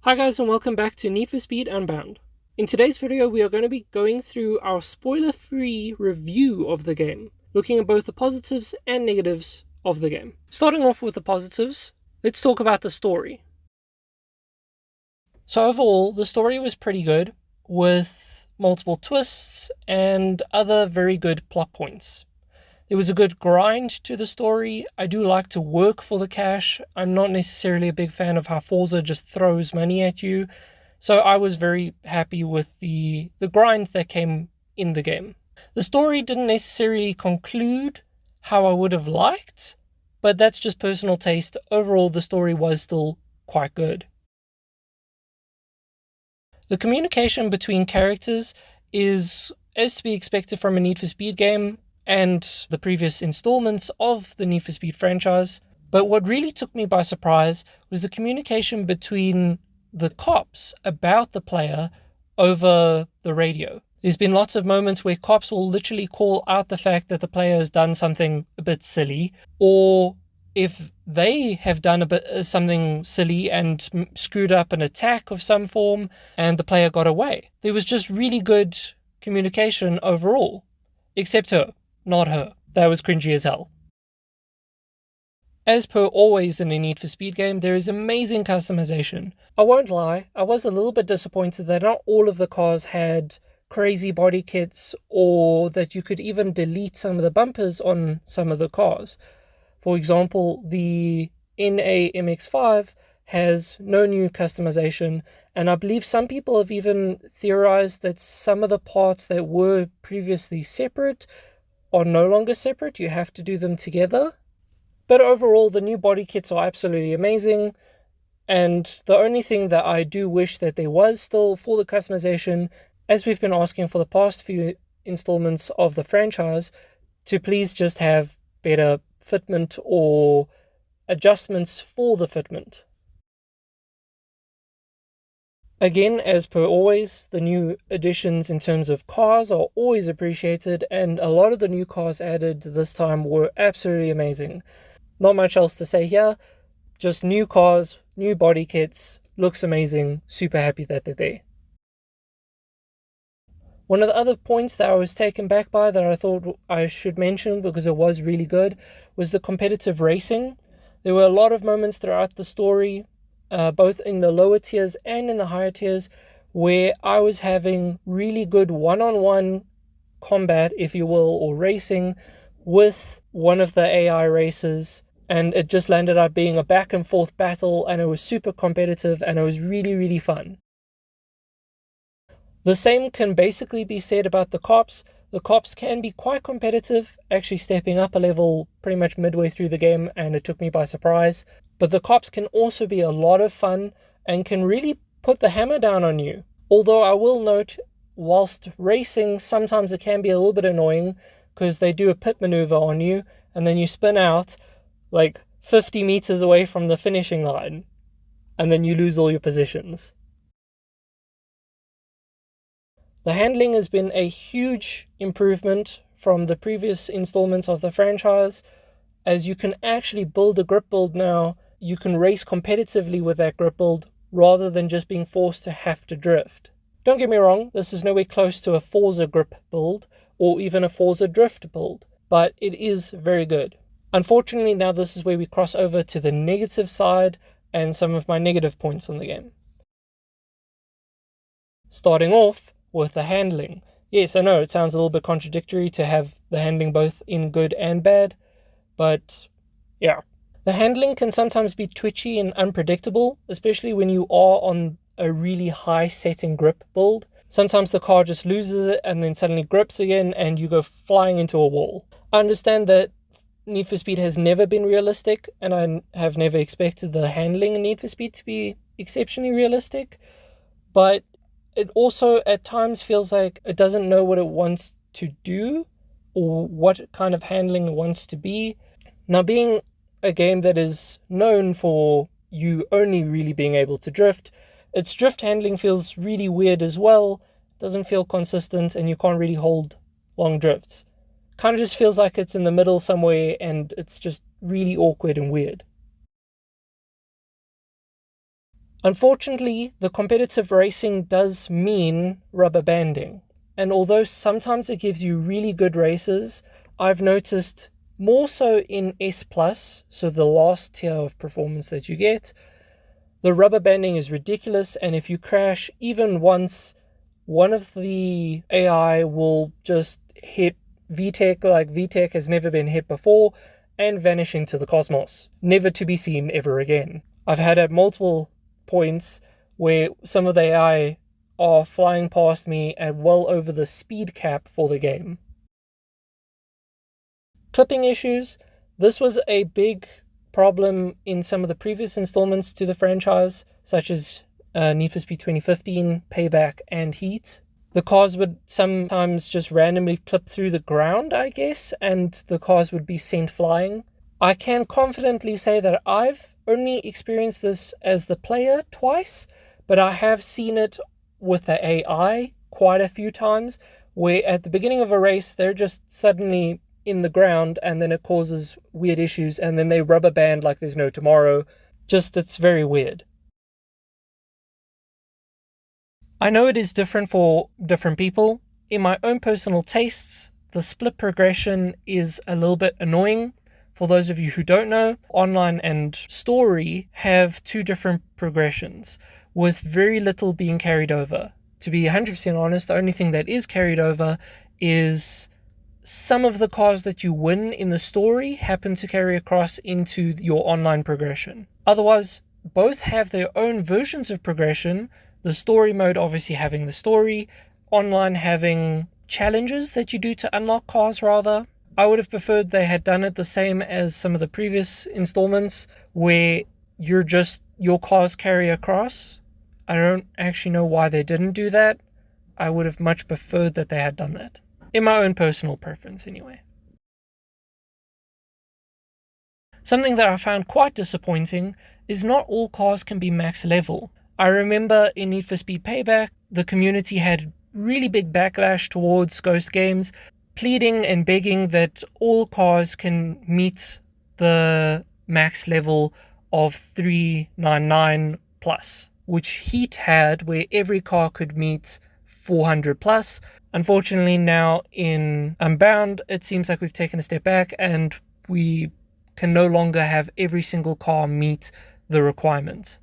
Hi guys, and welcome back to Need for Speed Unbound. In today's video we are going to be going through our spoiler-free review of the game, looking at both the positives and negatives of the game. Starting off with the positives, let's talk about the story. So overall, the story was pretty good, with multiple twists and other very good plot points. There was a good grind to the story. I do like to work for the cash. I'm not necessarily a big fan of how Forza just throws money at you. So I was very happy with the grind that came in the game. The story didn't necessarily conclude how I would have liked, but that's just personal taste. Overall, the story was still quite good. The communication between characters is as to be expected from a Need for Speed game and the previous installments of the Need for Speed franchise. But what really took me by surprise was the communication between the cops about the player over the radio. There's been lots of moments where cops will literally call out the fact that the player has done something a bit silly, or if they have done something silly and screwed up an attack of some form and the player got away. There was just really good communication overall, except her. Not her. That was cringy as hell. As per always in a Need for Speed game, there is amazing customization. I won't lie, I was a little bit disappointed that not all of the cars had crazy body kits, or that you could even delete some of the bumpers on some of the cars. For example, the NA MX-5 has no new customization, and I believe some people have even theorized that some of the parts that were previously separate are no longer separate. You have to do them together. But overall, the new body kits are absolutely amazing, and the only thing that I do wish that there was still for the customization, as we've been asking for the past few installments of the franchise, to please just have better fitment or adjustments for the fitment. Again, as per always, the new additions in terms of cars are always appreciated, and a lot of the new cars added this time were absolutely amazing. Not much else to say here, just new cars, new body kits, looks amazing, super happy that they're there. One of the other points that I was taken back by that I thought I should mention because it was really good was the competitive racing. There were a lot of moments throughout the story, both in the lower tiers and in the higher tiers, where I was having really good one-on-one combat, if you will, or racing with one of the AI racers, and it just landed up being a back and forth battle, and it was super competitive, and it was really, really fun. The same can basically be said about the cops. The cops can be quite competitive, actually stepping up a level pretty much midway through the game, and it took me by surprise. But the cops can also be a lot of fun and can really put the hammer down on you. Although I will note, whilst racing, sometimes it can be a little bit annoying because they do a pit maneuver on you and then you spin out like 50 meters away from the finishing line and then you lose all your positions. The handling has been a huge improvement from the previous installments of the franchise, as you can actually build a grip build now. You can race competitively with that grip build rather than just being forced to have to drift. Don't get me wrong, this is nowhere close to a Forza grip build or even a Forza drift build, but it is very good. Unfortunately, now this is where we cross over to the negative side and some of my negative points on the game. Starting off with the handling. Yes, I know it sounds a little bit contradictory to have the handling both in good and bad, but yeah. The handling can sometimes be twitchy and unpredictable, especially when you are on a really high setting grip build. Sometimes the car just loses it and then suddenly grips again and you go flying into a wall. I understand that Need for Speed has never been realistic, and I have never expected the handling in Need for Speed to be exceptionally realistic, but it also at times feels like it doesn't know what it wants to do or what kind of handling it wants to be. Now, being a game that is known for you only really being able to drift, its drift handling feels really weird as well, doesn't feel consistent, and you can't really hold long drifts. Kind of just feels like it's in the middle somewhere and it's just really awkward and weird. Unfortunately, the competitive racing does mean rubber banding, and although sometimes it gives you really good races, I've noticed more so in S+, so the last tier of performance that you get, the rubber banding is ridiculous, and if you crash even once, one of the AI will just hit VTech like VTech has never been hit before and vanish into the cosmos, never to be seen ever again. I've had at multiple points where some of the AI are flying past me at well over the speed cap for the game. Clipping issues. This was a big problem in some of the previous installments to the franchise, such as Need for Speed 2015, Payback, and Heat. The cars would sometimes just randomly clip through the ground, I guess, and the cars would be sent flying. I can confidently say that I've only experienced this as the player twice, but I have seen it with the AI quite a few times, where at the beginning of a race, they're just suddenly in the ground and then it causes weird issues and then they rubber band like there's no tomorrow. Just, it's very weird. I know it is different for different people. In my own personal tastes, the split progression is a little bit annoying. For those of you who don't know, online and story have two different progressions, with very little being carried over. To be 100% honest, the only thing that is carried over is some of the cars that you win in the story happen to carry across into your online progression. Otherwise, both have their own versions of progression, the story mode obviously having the story, online having challenges that you do to unlock cars rather. I would have preferred they had done it the same as some of the previous installments where your cars carry across. I don't actually know why they didn't do that. I would have much preferred that they had done that. In my own personal preference anyway. Something that I found quite disappointing is not all cars can be max level. I remember in Need for Speed Payback, the community had really big backlash towards Ghost Games, pleading and begging that all cars can meet the max level of 399 plus, which Heat had, where every car could meet 400 plus. Unfortunately, now in Unbound, it seems like we've taken a step back and we can no longer have every single car meet the requirement.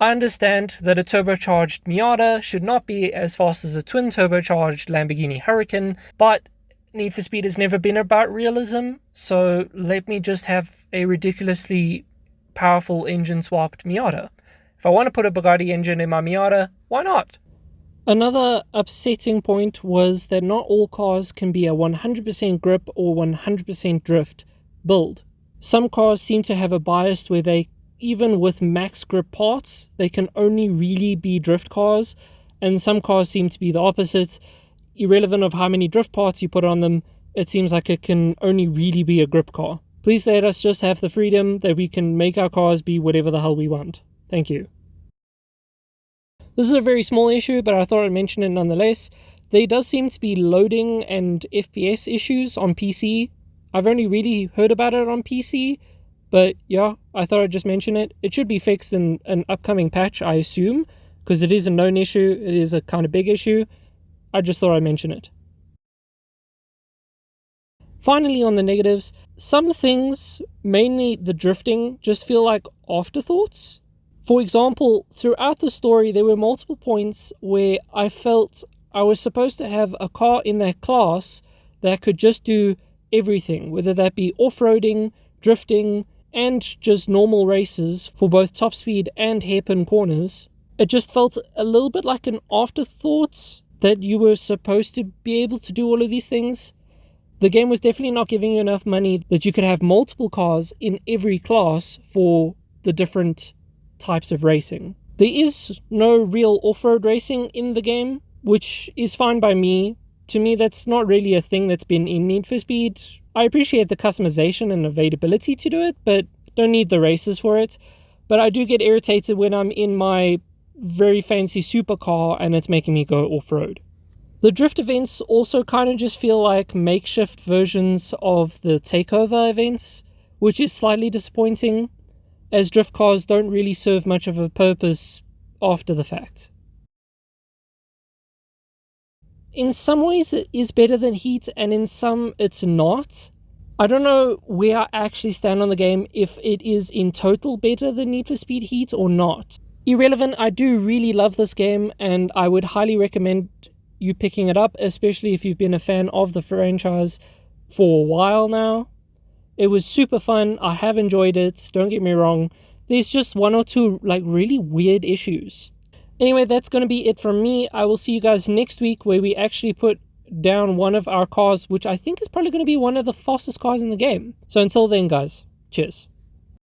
I understand that a turbocharged Miata should not be as fast as a twin turbocharged Lamborghini Huracan, but Need for Speed has never been about realism, so let me just have a ridiculously powerful engine swapped Miata. If I want to put a Bugatti engine in my Miata, why not? Another upsetting point was that not all cars can be a 100% grip or 100% drift build. Some cars seem to have a bias where they, even with max grip parts, they can only really be drift cars, and some cars seem to be the opposite. Irrelevant of how many drift parts you put on them, it seems like it can only really be a grip car. Please let us just have the freedom that we can make our cars be whatever the hell we want. Thank you. This is a very small issue, but I thought I'd mention it nonetheless. There does seem to be loading and FPS issues on PC. I've only really heard about it on PC, but yeah, I thought I'd just mention it. It should be fixed in an upcoming patch, I assume, because it is a known issue. It is a kind of big issue. I just thought I'd mention it. Finally, on the negatives, some things, mainly the drifting, just feel like afterthoughts. For example, throughout the story, there were multiple points where I felt I was supposed to have a car in that class that could just do everything, whether that be off-roading, drifting, and just normal races for both top speed and hairpin corners. It just felt a little bit like an afterthought that you were supposed to be able to do all of these things. The game was definitely not giving you enough money that you could have multiple cars in every class for the different types of racing. There is no real off-road racing in the game, which is fine by me. To me, that's not really a thing that's been in Need for Speed. I appreciate the customization and availability to do it, but don't need the races for it. But I do get irritated when I'm in my very fancy supercar and it's making me go off-road. The drift events also kind of just feel like makeshift versions of the takeover events, which is slightly disappointing, as drift cars don't really serve much of a purpose after the fact. In some ways it is better than Heat, and in some it's not. I don't know where I actually stand on the game, if it is in total better than Need for Speed Heat or not. Irrelevant, I do really love this game, and I would highly recommend you picking it up, especially if you've been a fan of the franchise for a while now. It was super fun. I have enjoyed it, don't get me wrong. There's just one or two like really weird issues. Anyway, that's going to be it from me. I will see you guys next week, where we actually put down one of our cars, which I think is probably going to be one of the fastest cars in the game. So until then, guys, cheers.